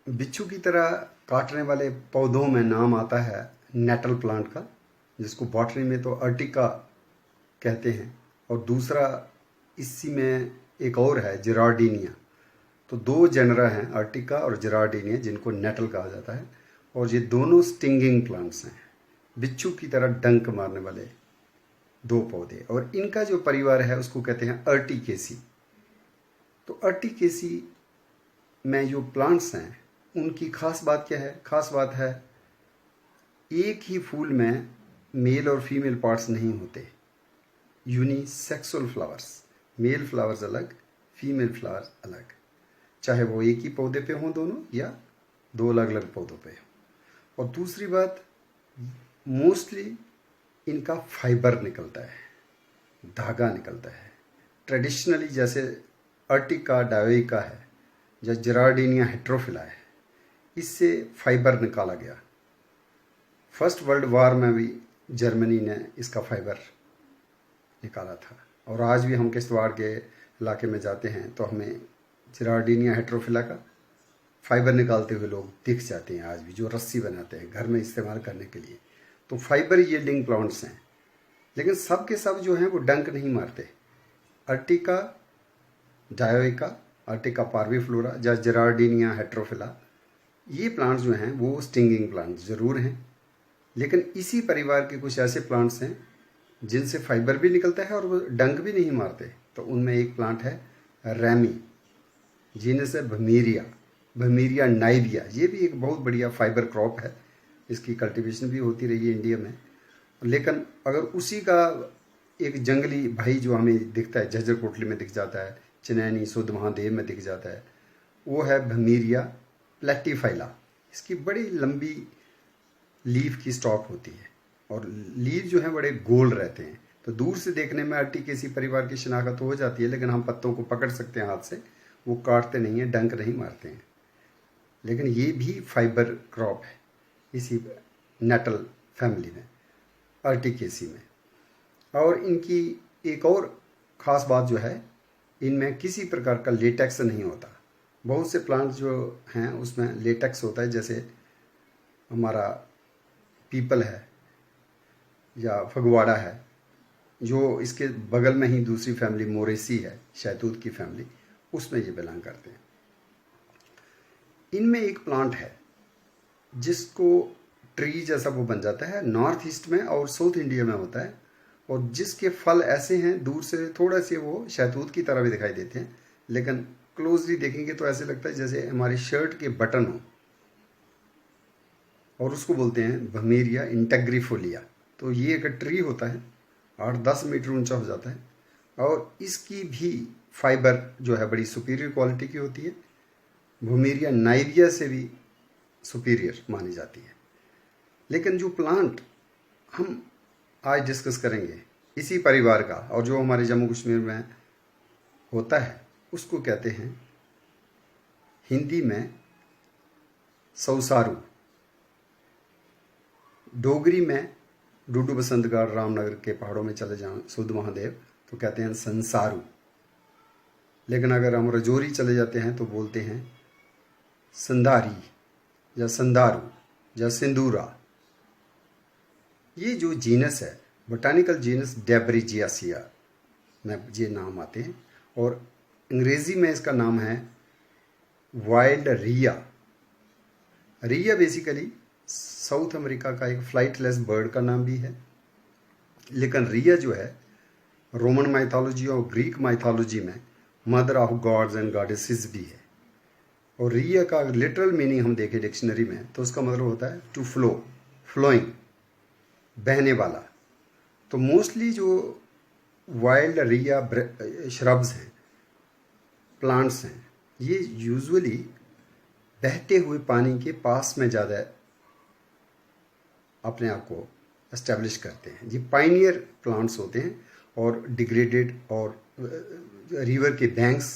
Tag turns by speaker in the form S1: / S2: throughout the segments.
S1: बिच्छू की तरह काटने वाले पौधों में नाम आता है नेटल प्लांट का, जिसको बॉटनी में तो अर्टिका कहते हैं, और दूसरा इसी में एक और है जिरार्डिनिया। तो दो जेनरा हैं, अर्टिका और जिरार्डिनिया, जिनको नेटल कहा जाता है। और ये दोनों स्टिंगिंग प्लांट्स हैं, बिच्छू की तरह डंक मारने वाले दो पौधे। और इनका जो परिवार है उसको कहते हैं अर्टिकेसी। तो अर्टिकेसी में जो प्लांट्स हैं उनकी खास बात क्या है? खास बात है एक ही फूल में मेल और फीमेल पार्ट्स नहीं होते, यूनिसेक्सुअल फ्लावर्स, मेल फ्लावर्स अलग, फीमेल फ्लावर्स अलग, चाहे वो एक ही पौधे पे हों दोनों या दो अलग अलग पौधों पे हो। और दूसरी बात, मोस्टली इनका फाइबर निकलता है, धागा निकलता है। ट्रेडिशनली जैसे अर्टिका डायोइका है या जिरार्डिनिया हेट्रोफिला है, इससे फाइबर निकाला गया। फर्स्ट वर्ल्ड वार में भी जर्मनी ने इसका फाइबर निकाला था। और आज भी हम किश्तवाड़ के इलाके में जाते हैं तो हमें जिरार्डिनिया हेट्रोफिला का फाइबर निकालते हुए लोग दिख जाते हैं आज भी, जो रस्सी बनाते हैं घर में इस्तेमाल करने के लिए। तो फाइबर यील्डिंग प्लांट्स हैं, लेकिन सब के सब जो हैं वो डंक नहीं मारते। अर्टिका डायोइका, अर्टिका पार्विफ्लोरा या जिरार्डिनिया हेट्रोफिला, ये प्लांट्स जो हैं वो स्टिंगिंग प्लांट्स ज़रूर हैं, लेकिन इसी परिवार के कुछ ऐसे प्लांट्स हैं जिनसे फाइबर भी निकलता है और वो डंक भी नहीं मारते। तो उनमें एक प्लांट है रैमी, जीनस है भमीरिया, भमीरिया नाइविया। ये भी एक बहुत बढ़िया फाइबर क्रॉप है, इसकी कल्टीवेशन भी होती रही है इंडिया में। लेकिन अगर उसी का एक जंगली भाई जो हमें दिखता है, झज्जर कोटली में दिख जाता है, चिनैनी सुध महादेव में दिख जाता है, वो है भमीरिया प्लेटिफाइला। इसकी बड़ी लंबी लीफ की स्टॉक होती है और लीफ जो है बड़े गोल रहते हैं। तो दूर से देखने में अर्टिकेसी परिवार की शिनाख्त हो जाती है, लेकिन हम पत्तों को पकड़ सकते हैं हाथ से, वो काटते नहीं हैं, डंक नहीं मारते हैं। लेकिन ये भी फाइबर क्रॉप है इसी नेटल फैमिली में, अर्टिकेसी में। और इनकी एक और ख़ास बात जो है, इनमें किसी प्रकार का लेटेक्स नहीं होता। बहुत से प्लांट्स जो हैं उसमें लेटेक्स होता है, जैसे हमारा पीपल है या फगवाड़ा है, जो इसके बगल में ही दूसरी फैमिली मोरेसी है, शहतूत की फैमिली, उसमें ये बिलोंग करते हैं। इनमें एक प्लांट है जिसको ट्री जैसा वो बन जाता है, नॉर्थ ईस्ट में और साउथ इंडिया में होता है, और जिसके फल ऐसे हैं, दूर से थोड़ा से वो शहतूत की तरह भी दिखाई देते हैं, लेकिन क्लोजली देखेंगे तो ऐसे लगता है जैसे हमारी शर्ट के बटन हो, और उसको बोलते हैं भमीरिया इंटेग्रिफोलिया। तो ये एक ट्री होता है, 8-10 मीटर ऊंचा हो जाता है, और इसकी भी फाइबर जो है बड़ी सुपीरियर क्वालिटी की होती है, भमीरिया नाइविया से भी सुपीरियर मानी जाती है। लेकिन जो प्लांट हम आज डिस्कस करेंगे इसी परिवार का, और जो हमारे जम्मू कश्मीर में होता है, उसको कहते हैं हिंदी में सौसारू, डोगरी में डूडू बसंतगढ़ रामनगर के पहाड़ों में चले जाएं सुध महादेव तो कहते हैं संसारू। लेकिन अगर हम रजौरी चले जाते हैं तो बोलते हैं संदारी या संदारू या सिंदूरा। ये जो जीनस है, बोटानिकल जीनस डेब्रिजियासिया में ये नाम आते हैं, और अंग्रेज़ी में इसका नाम है वाइल्ड रिया। रिया बेसिकली साउथ अमेरिका का एक फ्लाइटलेस बर्ड का नाम भी है, लेकिन रिया जो है रोमन माइथोलॉजी और ग्रीक माइथोलॉजी में mother of gods and goddesses भी है। और रिया का लिटरल मीनिंग हम देखें डिक्शनरी में तो उसका मतलब होता है टू फ्लो, फ्लोइंग, बहने वाला। तो मोस्टली जो वाइल्ड रिया श्रब्स हैं, प्लांट्स हैं, ये यूजुअली बहते हुए पानी के पास में ज़्यादा अपने आप को एस्टेब्लिश करते हैं। ये पाइनियर प्लांट्स होते हैं, और डिग्रेडेड और रिवर के बैंक्स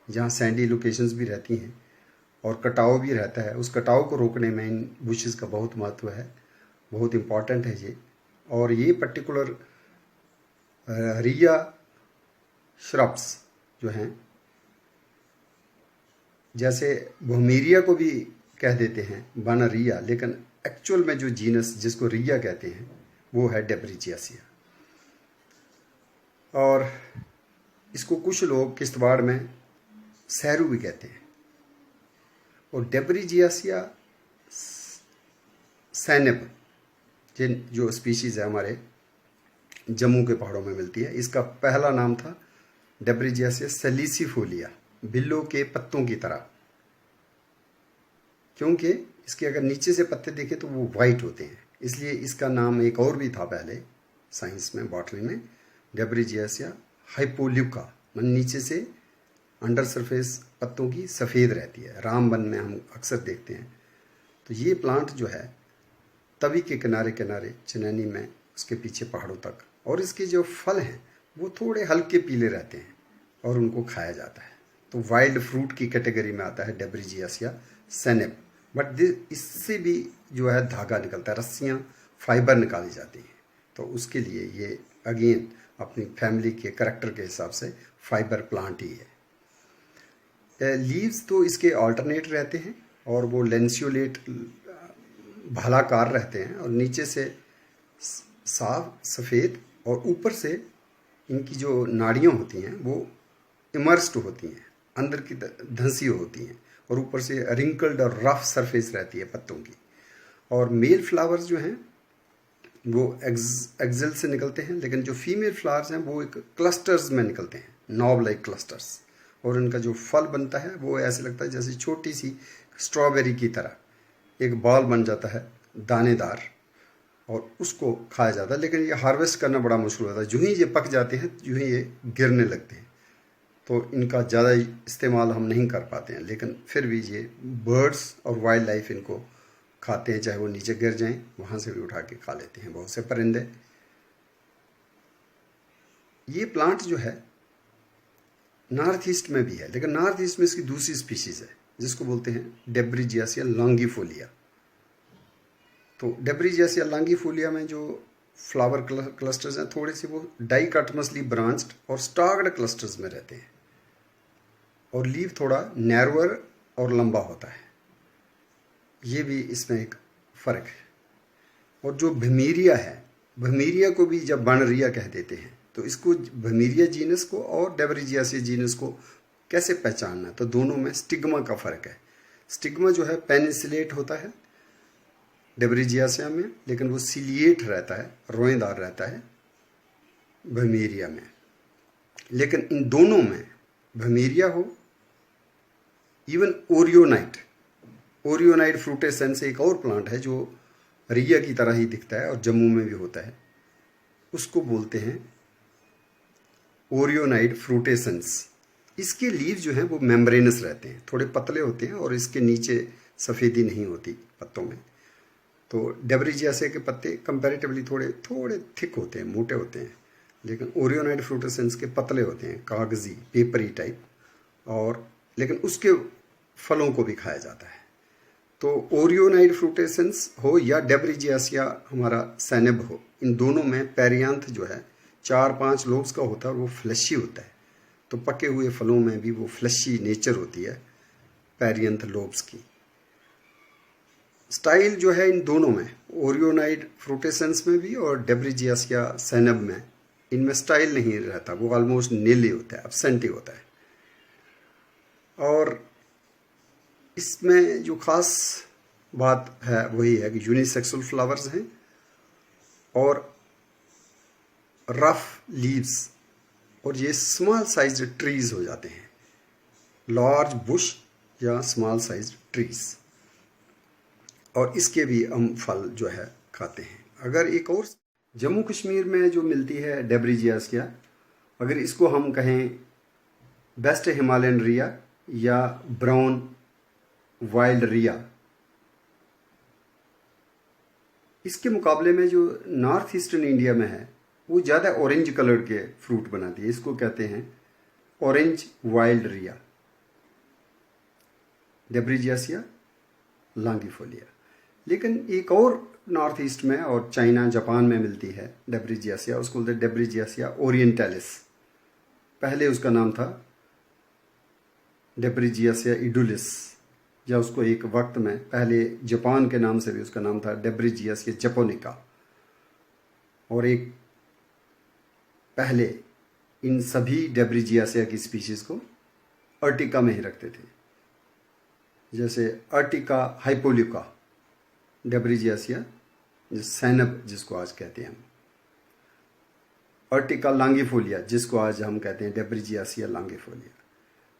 S1: जहाँ सैंडी लोकेशंस भी रहती हैं और कटाव भी रहता है, उस कटाव को रोकने में इन बुशेस का बहुत महत्व है, बहुत इम्पॉर्टेंट है ये। और ये पर्टिकुलर रिया श्रब्स जो हैं, जैसे भूमीरिया को भी कह देते हैं बानरिया, लेकिन एक्चुअल में जो जीनस जिसको रिया कहते हैं वो है डेब्रिजियासिया। और इसको कुछ लोग किश्तवाड़ में सहरू भी कहते हैं। और डेब्रिजियासिया सैनेब जो स्पीशीज़ है हमारे जम्मू के पहाड़ों में मिलती है, इसका पहला नाम था डेब्रिजियासिया सैलिसिफोलिया, बिल्लो के पत्तों की तरह, क्योंकि इसके अगर नीचे से पत्ते देखें तो वो वाइट होते हैं, इसलिए इसका नाम एक और भी था पहले साइंस में, बॉटनी में, डेब्रिजियासिया हाइपोल्यूका, मतलब नीचे से अंडर सरफेस पत्तों की सफ़ेद रहती है, रामबन में हम अक्सर देखते हैं। तो ये प्लांट जो है तवी के किनारे किनारे चनैनी में, उसके पीछे पहाड़ों तक, और इसके जो फल हैं वो थोड़े हल्के पीले रहते हैं और उनको खाया जाता है। तो वाइल्ड फ्रूट की कैटेगरी में आता है डेब्रिजियासिया सैनेब। बट इससे भी जो है धागा निकलता है, रस्सियाँ फाइबर निकाली जाती हैं, तो उसके लिए ये अगेन अपनी फैमिली के करैक्टर के हिसाब से फाइबर प्लांट ही है। लीव्स तो इसके ऑल्टरनेट रहते हैं और वो लेंसियोलेट भालाकार रहते हैं, और नीचे से साफ सफ़ेद और ऊपर से इनकी जो नाड़ियाँ होती हैं वो इमर्स्ड होती हैं, अंदर की धंसी होती हैं, और ऊपर से रिंकल्ड और रफ सरफेस रहती है पत्तों की। और मेल फ्लावर्स जो हैं वो एक्सेल से निकलते हैं, लेकिन जो फीमेल फ्लावर्स हैं वो एक क्लस्टर्स में निकलते हैं, नॉब लाइक क्लस्टर्स, और इनका जो फल बनता है वो ऐसे लगता है जैसे छोटी सी स्ट्रॉबेरी की तरह, एक बॉल बन जाता है दानेदार, और उसको खाया जाता है। लेकिन ये हार्वेस्ट करना बड़ा मुश्किल होता है, जो ही ये पक जाते हैं जो ही ये गिरने लगते हैं, तो इनका ज़्यादा इस्तेमाल हम नहीं कर पाते हैं। लेकिन फिर भी ये बर्ड्स और वाइल्ड लाइफ इनको खाते हैं, चाहे वो नीचे गिर जाएं वहाँ से भी उठा के खा लेते हैं बहुत से परिंदे। ये प्लांट जो है नॉर्थ ईस्ट में भी है, लेकिन नॉर्थ ईस्ट में इसकी दूसरी स्पीशीज़ है जिसको बोलते हैं डेब्रिजियासिया लॉन्गिफोलिया। तो डेब्रिजियासिया लॉन्गिफोलिया में जो फ्लावर क्लस्टर्स हैं थोड़े से वो डाइकॉटमसली ब्रांच्ड और स्टॉक्ड क्लस्टर्स में रहते हैं, और लीव थोड़ा नैरोअर और लंबा होता है, ये भी इसमें एक फ़र्क है। और जो भमीरिया है, भमीरिया को भी जब बानरिया कह देते हैं, तो इसको भमीरिया जीनस को और डेब्रिजियासिया जीनस को कैसे पहचानना, तो दोनों में स्टिग्मा का फ़र्क है। स्टिग्मा जो है पेनिसिलेट होता है डेब्रिजियासिया में, लेकिन वो सिलिएट रहता है, रोएदार रहता है भमीरिया में। लेकिन इन दोनों में भमीरिया हो, इवन ओरियोनाइट फ्रूटेसेंस एक और प्लांट है जो रिया की तरह ही दिखता है और जम्मू में भी होता है, उसको बोलते हैं ओरियोनाइट फ्रूटेसेंस। इसके लीव जो हैं वो मेम्ब्रेनस रहते हैं, थोड़े पतले होते हैं, और इसके नीचे सफ़ेदी नहीं होती पत्तों में। तो डेब्रिजियासिया के पत्ते कंपैरेटिवली थोड़े थोड़े थिक होते हैं, मोटे होते हैं, लेकिन ओरियोनाइट फ्रूटेसेंस के पतले होते हैं, कागजी पेपरी टाइप, और लेकिन उसके फलों को भी खाया जाता है। तो ओरियोनाइट फ्रूटेसेंस हो या डेब्रिजियासिया हमारा सैनेब हो, इन दोनों में पेरियांथ जो है 4-5 लोब्स का होता है और वो फ्लैशी होता है। तो पके हुए फलों में भी वो फ्लैशी नेचर होती है पेरियांथ लोब्स की। स्टाइल जो है इन दोनों में, ओरियोनाइट फ्रूटेसेंस में भी और डेब्रिजियासिया सैनेब में, इनमें स्टाइल नहीं रहता, वो ऑलमोस्ट नीली होता है, एब्सेंट ही होता है। और इसमें जो ख़ास बात है वही है कि यूनिसेक्सुअल फ्लावर्स हैं और रफ लीव्स, और ये स्मॉल साइज ट्रीज़ हो जाते हैं, लार्ज बुश या स्मॉल साइज ट्रीज़, और इसके भी हम फल जो है खाते हैं। अगर एक और जम्मू कश्मीर में जो मिलती है डेब्रिजियासिया, अगर इसको हम कहें बेस्ट हिमालयन रिया या ब्राउन वाइल्ड रिया, इसके मुकाबले में जो नॉर्थ ईस्टर्न इंडिया में है वो ज़्यादा ऑरेंज कलर के फ्रूट बनाती है, इसको कहते हैं ऑरेंज वाइल्ड रिया, डेब्रिजियासिया लॉन्गिफोलिया। लेकिन एक और नॉर्थ ईस्ट में और चाइना जापान में मिलती है डेब्रिजियासिया, उसको बोलते हैं डेब्रिजियासिया ओरिएंटालिस, पहले उसका नाम था डेब्रिजियासिया इडुलिस, या उसको एक वक्त में पहले जापान के नाम से भी उसका नाम था डेब्रिजियासिया जपोनिका, और एक पहले इन सभी डेब्रिजियासिया की स्पीशीज को अर्टिका में ही रखते थे, जैसे अर्टिका हाइपोल्यूका, डेब्रिजियासिया सैनब जिसको आज कहते हैं हम, अर्टिका लांगीफोलिया जिसको आज हम कहते हैं डेब्रिजियासिया लांगीफोलिया,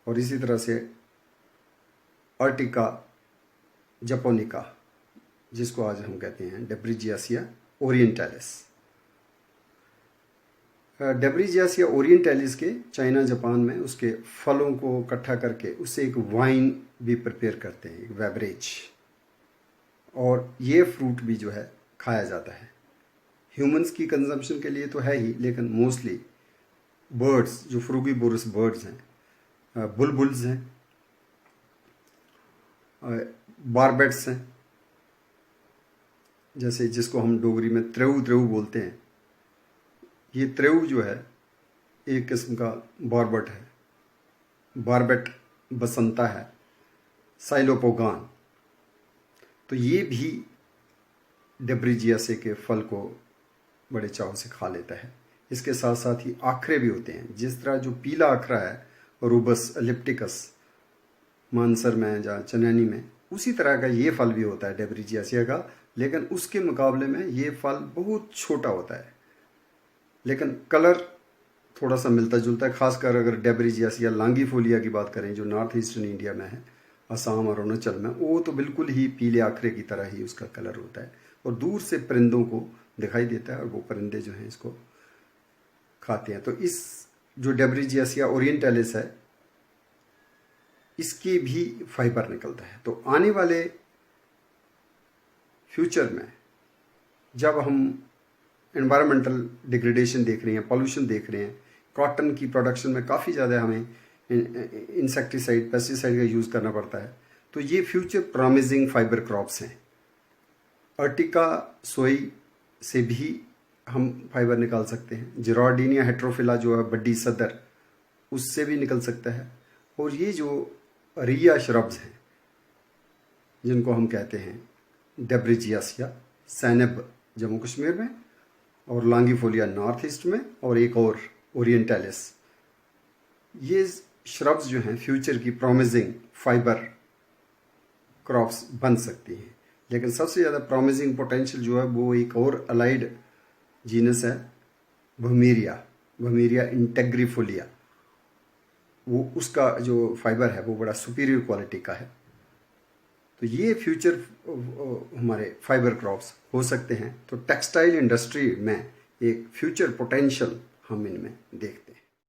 S1: और इसी तरह से अर्टिका जपोनिका जिसको आज हम कहते हैं डेब्रिजियासिया ओरिएंटालिस। डेब्रिजियासिया ओरिएंटालिस के चाइना जापान में उसके फलों को इकट्ठा करके उससे एक वाइन भी प्रिपेयर करते हैं, एक बेवरेज, और ये फ्रूट भी जो है खाया जाता है। ह्यूमंस की कंजम्पशन के लिए तो है ही, लेकिन मोस्टली बर्ड्स जो फ्रूगीवोरस बर्ड्स हैं, बुलबुल्स हैं, बारबेट्स हैं, जैसे जिसको हम डोगरी में त्रेऊ त्रेऊ बोलते हैं, ये त्रेऊ जो है एक किस्म का बारबट है, बारबेट बसंता है, साइलोपोगान, तो ये भी डेब्रिजियासिया के फल को बड़े चाव से खा लेता है। इसके साथ साथ ही आखरे भी होते हैं, जिस तरह जो पीला आखरा है रूबस एलिप्टिकस मानसर में या चनैनी में, उसी तरह का ये फल भी होता है डेब्रिजियासिया का, लेकिन उसके मुकाबले में ये फल बहुत छोटा होता है, लेकिन कलर थोड़ा सा मिलता जुलता है। खासकर अगर डेब्रिजियासिया लांगीफोलिया की बात करें जो नॉर्थ ईस्टर्न इंडिया में है, असम और अरुणाचल में, वो तो बिल्कुल ही पीले आखरे की तरह ही उसका कलर होता है और दूर से परिंदों को दिखाई देता है, और वो परिंदे जो हैं इसको खाते हैं। तो इस जो डेब्रिजियासिया ओरिएंटालिस है, इसकी भी फाइबर निकलता है। तो आने वाले फ्यूचर में जब हम एनवायरमेंटल डिग्रेडेशन देख रहे हैं, पॉल्यूशन देख रहे हैं, कॉटन की प्रोडक्शन में काफ़ी ज़्यादा हमें इंसेक्टिसाइड पेस्टिसाइड का यूज़ करना पड़ता है, तो ये फ्यूचर प्रॉमिसिंग फाइबर क्रॉप्स हैं। अर्टिका सोई से भी हम फाइबर निकाल सकते हैं, जिरार्डिनिया हेट्रोफिला जो है बड्डी सदर, उससे भी निकल सकता है, और ये जो रिया श्रब्स हैं जिनको हम कहते हैं डेब्रिजियासिया सैनब जम्मू कश्मीर में, और लांगीफोलिया नॉर्थ ईस्ट में, और एक और ओरिएंटालिस, ये श्रब्स जो हैं फ्यूचर की प्रॉमिसिंग फाइबर क्रॉप्स बन सकती हैं। लेकिन सबसे ज़्यादा प्रॉमिसिंग पोटेंशियल जो है वो एक और अलाइड जीनस है, भमीरिया इंटेग्रिफोलिया, वो उसका जो फाइबर है वो बड़ा सुपीरियर क्वालिटी का है। तो ये फ्यूचर हमारे फाइबर क्रॉप्स हो सकते हैं। तो टेक्सटाइल इंडस्ट्री में एक फ्यूचर पोटेंशियल हम इनमें देखते हैं।